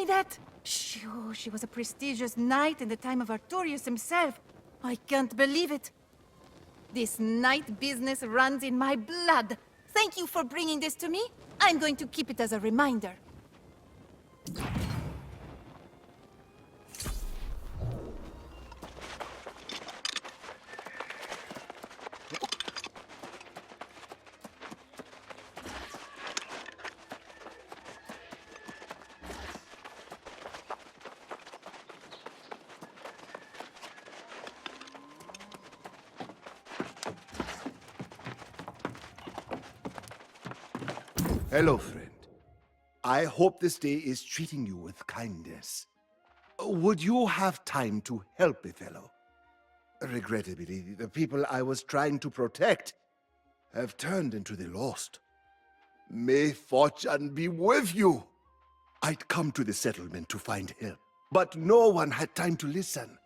that? She was a prestigious knight in the time of Artorius himself. I can't believe it. This knight business runs in my blood. Thank you for bringing this to me. I'm going to keep it as a reminder. Hello, friend. I hope this day is treating you with kindness. Would you have time to help a fellow? Regrettably, the people I was trying to protect have turned into the lost. May fortune be with you! I'd come to the settlement to find help, but no one had time to listen.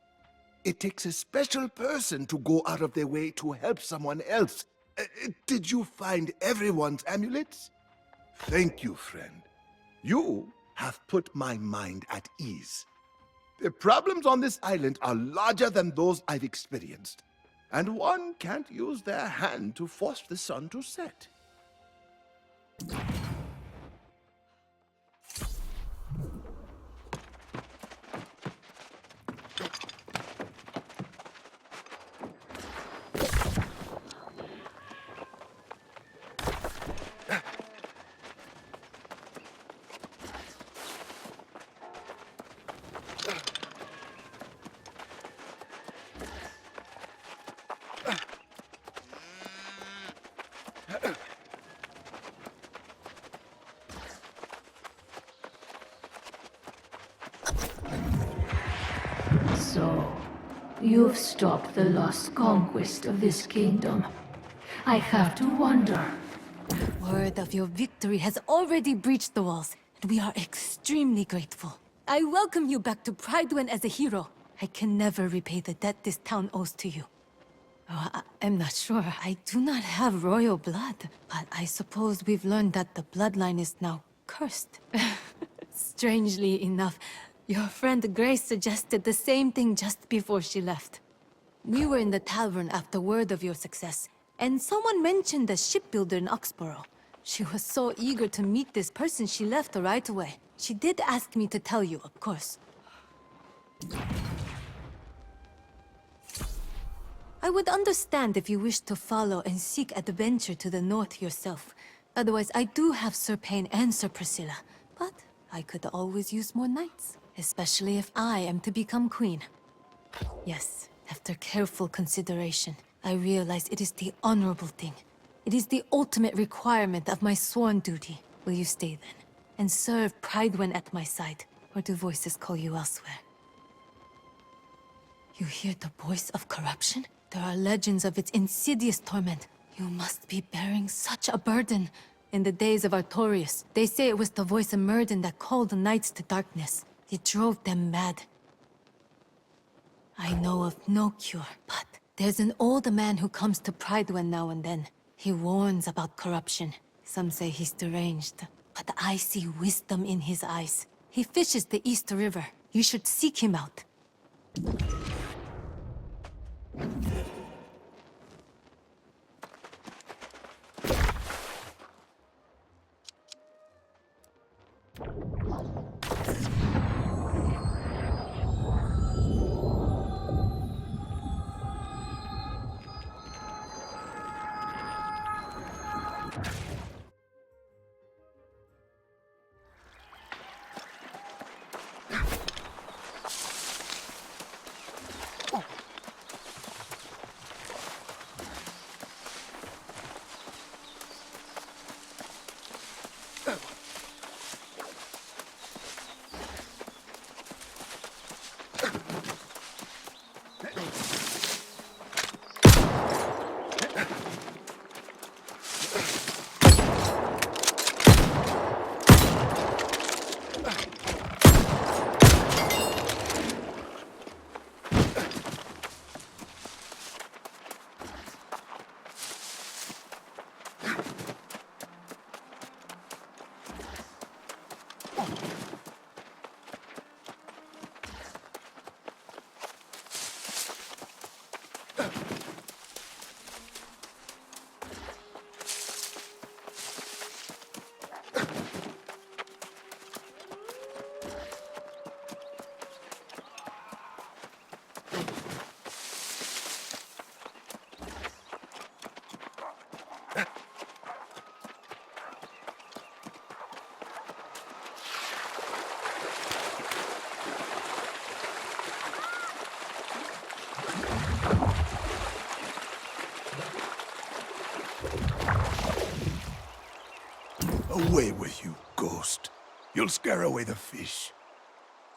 It takes a special person to go out of their way to help someone else. Did you find everyone's amulets? Thank you, friend. You have put my mind at ease. The problems on this island are larger than those I've experienced, and one can't use their hand to force the sun to set. So, you've stopped the lost conquest of this kingdom. I have to wonder. Word of your victory has already breached the walls, and we are extremely grateful. I welcome you back to Pridewin as a hero. I can never repay the debt this town owes to you. I'm not sure. I do not have royal blood, but I suppose we've learned that the bloodline is now cursed. Strangely enough, your friend Grace suggested the same thing just before she left. We were in the tavern after word of your success, and someone mentioned a shipbuilder in Oxborough. She was so eager to meet this person she left right away. She did ask me to tell you, of course. I would understand if you wish to follow and seek adventure to the north yourself. Otherwise, I do have Sir Payne and Sir Priscilla, but I could always use more knights, especially if I am to become queen. Yes, after careful consideration, I realize it is the honorable thing. It is the ultimate requirement of my sworn duty. Will you stay then, and serve Pridewin at my side, or do voices call you elsewhere? You hear the voice of corruption? There are legends of its insidious torment. You must be bearing such a burden. In the days of Artorius, they say it was the voice of Murden that called the knights to darkness. It drove them mad. I know of no cure, but there's an old man who comes to Pridewin now and then. He warns about corruption. Some say he's deranged, but I see wisdom in his eyes. He fishes the East River. You should seek him out. Away with you, ghost. You'll scare away the fish.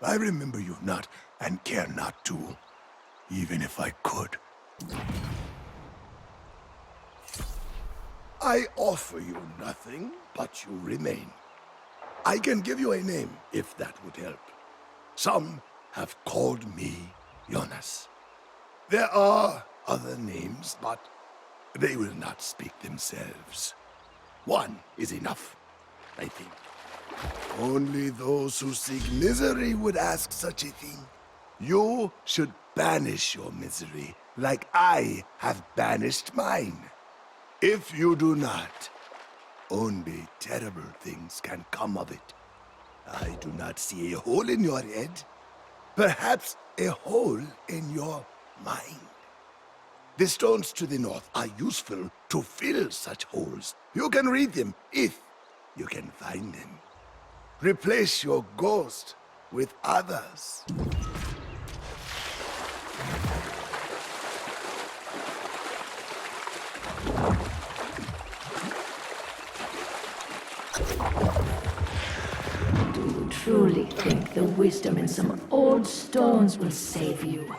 I remember you not, and care not to, even if I could. I offer you nothing, but you remain. I can give you a name, if that would help. Some have called me Jonas. There are other names, but they will not speak themselves. One is enough, I think. Only those who seek misery would ask such a thing. You should banish your misery, like I have banished mine. If you do not, only terrible things can come of it. I do not see a hole in your head. Perhaps a hole in your mind. The stones to the north are useful to fill such holes. You can read them if you can find them. Replace your ghost with others. Do you truly think the wisdom in some old stones will save you?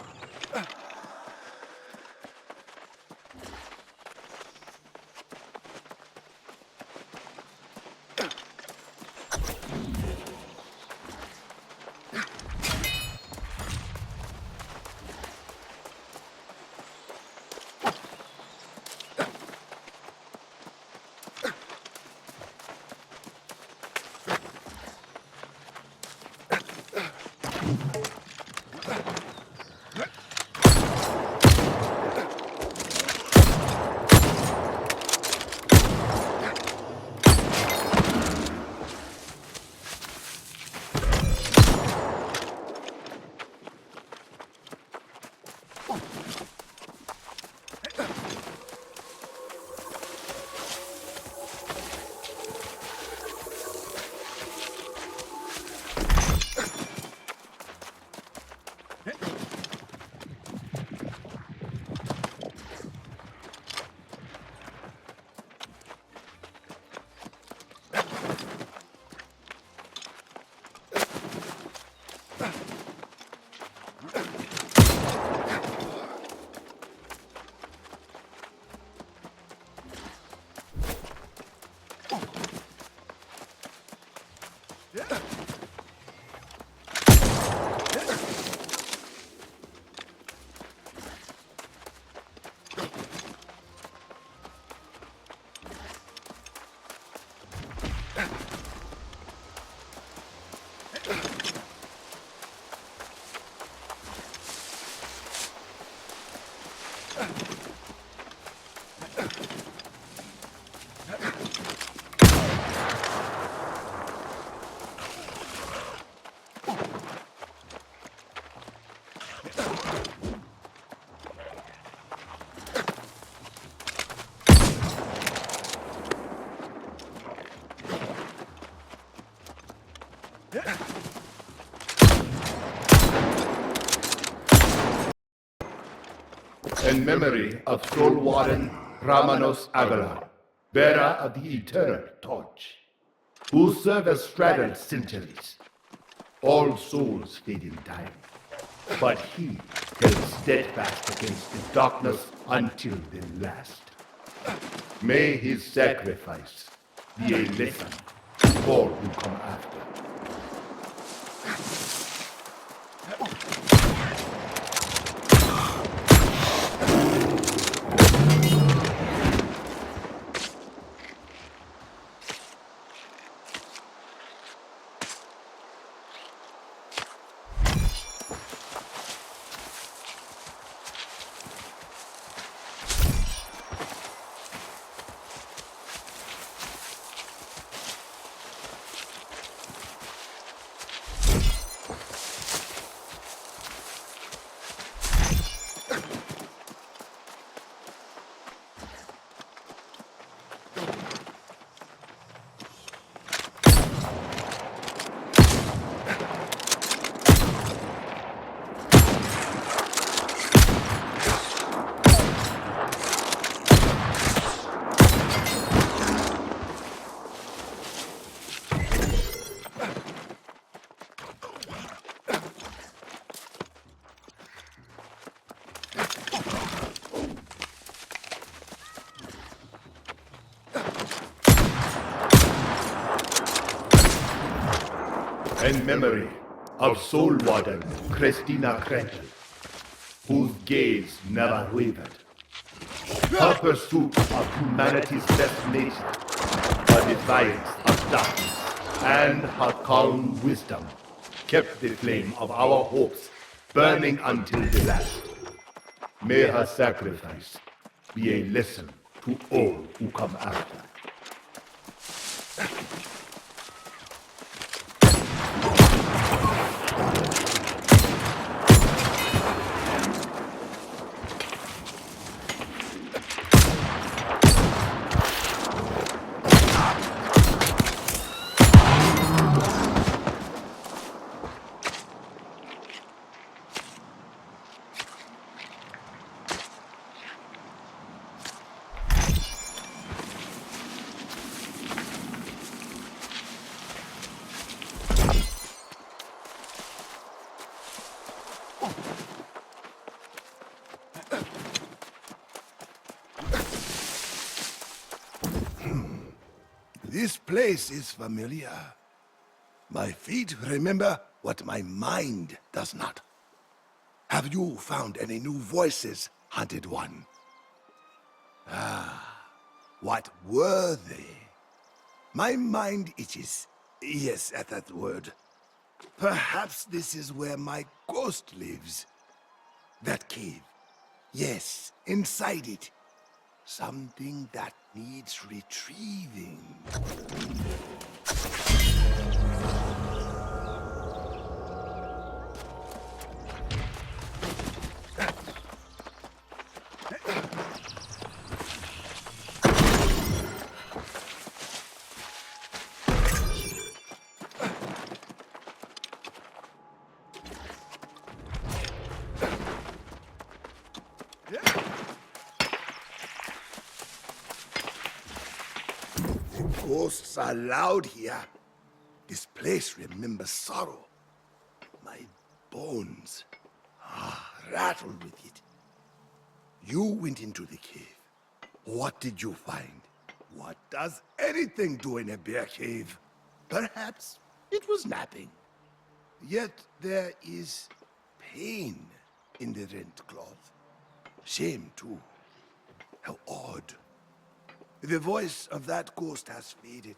In memory of Soul Warden Ramanos Agalar, bearer of the eternal torch, whose service straddled centuries. All souls fade in time, but he held steadfast against the darkness until the last. May his sacrifice be a lesson to all who come after. In memory of Soul Warden Christina Krenkel, whose gaze never wavered. Her pursuit of humanity's best nature, her defiance of darkness, and her calm wisdom kept the flame of our hopes burning until the last. May her sacrifice be a lesson to all who come after. This place is familiar. My feet remember what my mind does not. Have you found any new voices, Hunted One? What were they? My mind itches. Yes, at that word. Perhaps this is where my ghost lives. That cave. Yes, inside it. Something that needs retrieving. Ghosts are loud here. This place remembers sorrow. My bones rattle with it. You went into the cave. What did you find? What does anything do in a bear cave? Perhaps it was napping. Yet there is pain in the rent cloth. Shame, too. How odd. The voice of that ghost has faded,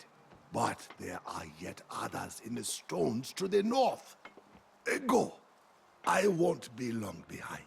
but there are yet others in the stones to the north. Go. I won't be long behind.